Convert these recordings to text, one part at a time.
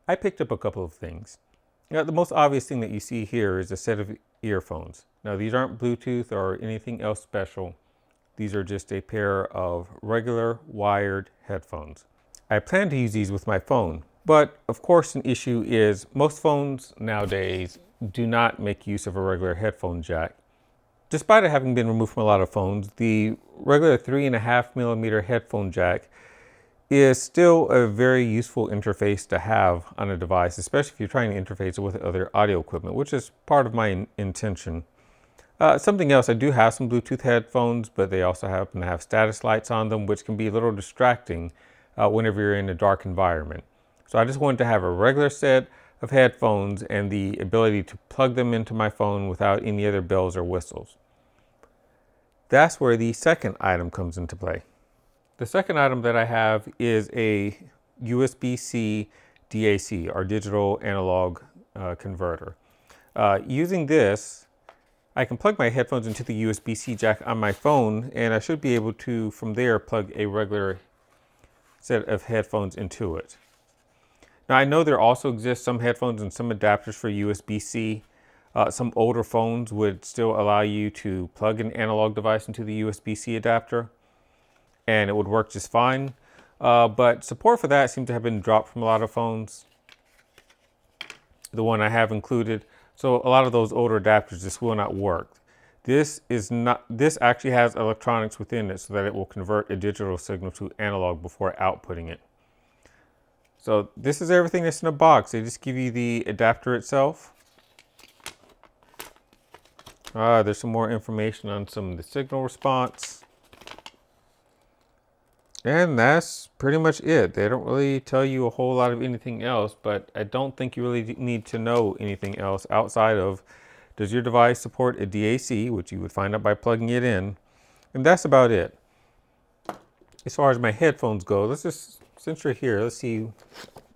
I picked up a couple of things. Now, the most obvious thing that you see here is a set of earphones. Now, these aren't Bluetooth or anything else special. These are just a pair of regular wired headphones. I plan to use these with my phone, but of course an issue is most phones nowadays do not make use of a regular headphone jack. Despite it having been removed from a lot of phones, the regular 3.5mm headphone jack is still a very useful interface to have on a device, especially if you're trying to interface it with other audio equipment, which is part of my intention. Something else, I do have some Bluetooth headphones, but they also happen to have status lights on them, which can be a little distracting whenever you're in a dark environment. So I just wanted to have a regular set of headphones and the ability to plug them into my phone without any other bells or whistles. That's where the second item comes into play. The second item that I have is a USB-C DAC, or digital analog converter. Using this, I can plug my headphones into the USB-C jack on my phone, and I should be able to, from there, plug a regular set of headphones into it. Now, I know there also exists some headphones and some adapters for USB-C. Some older phones would still allow you to plug an analog device into the USB-C adapter, and it would work just fine. But support for that seems to have been dropped from a lot of phones, the one I have included. So a lot of those older adapters just will not work. This actually has electronics within it so that it will convert a digital signal to analog before outputting it. So this is everything that's in a box. They just give you the adapter itself. There's some more information on some of the signal response. And that's pretty much it. They don't really tell you a whole lot of anything else, but I don't think you really need to know anything else outside of, does your device support a DAC, which you would find out by plugging it in, and that's about it. As far as my headphones go, let's just, since you're here, let's see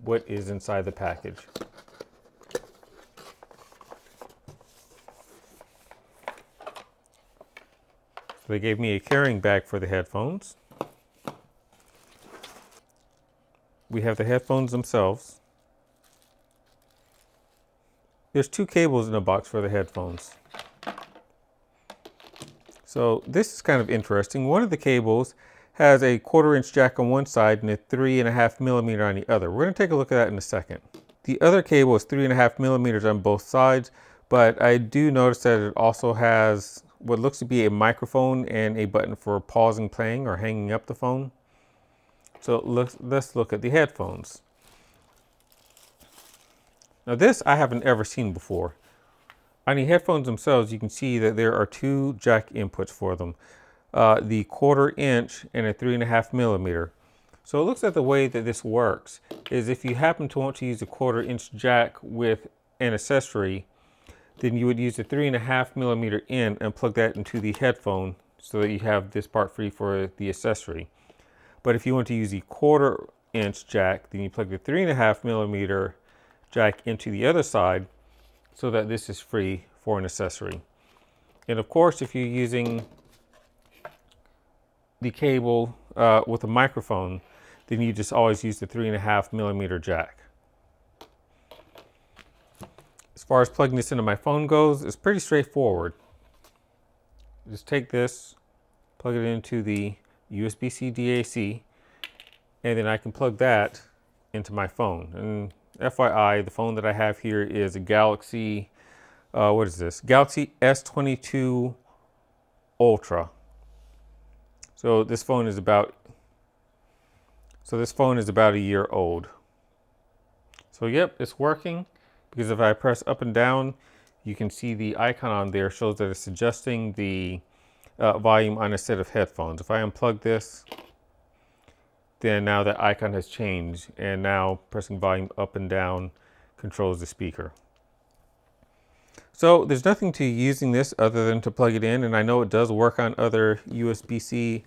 what is inside the package. So they gave me a carrying bag for the headphones. We have the headphones themselves. There's two cables in the box for the headphones. So this is kind of interesting. One of the cables has a 1/4-inch jack on one side and a 3.5mm on the other. We're going to take a look at that in a second. The other cable is 3.5mm on both sides, but I do notice that it also has what looks to be a microphone and a button for pausing playing or hanging up the phone. So let's look at the headphones. Now this I haven't ever seen before. On the headphones themselves, you can see that there are two jack inputs for them. The 1/4-inch and a 3.5mm. So it looks like the way that this works is if you happen to want to use a 1/4-inch jack with an accessory, then you would use the 3.5mm in and plug that into the headphone so that you have this part free for the accessory. But if you want to use the 1/4-inch jack, then you plug the 3.5mm jack into the other side so that this is free for an accessory. And of course, if you're using the cable with a microphone, then you just always use the 3.5mm jack. As far as plugging this into my phone goes, it's pretty straightforward. Just take this, plug it into the USB-C DAC, and then I can plug that into my phone. And FYI, the phone that I have here is a Galaxy, what is this? Galaxy S22 Ultra. So this phone is about a year old. So yep, it's working, because if I press up and down, you can see the icon on there shows that it's adjusting the volume on a set of headphones. If I unplug this, then now that icon has changed, and now pressing volume up and down controls the speaker. So there's nothing to using this other than to plug it in, and I know it does work on other USB-C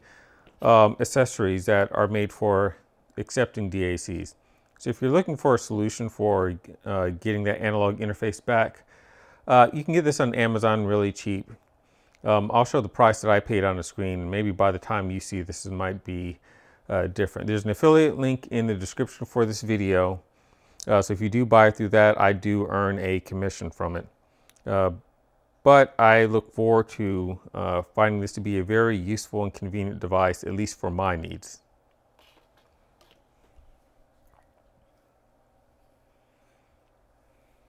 accessories that are made for accepting DACs. So if you're looking for a solution for getting that analog interface back, you can get this on Amazon really cheap. I'll show the price that I paid on the screen, and maybe by the time you see this, it might be different. There's an affiliate link in the description for this video. So if you do buy through that, I do earn a commission from it. But I look forward to finding this to be a very useful and convenient device, at least for my needs.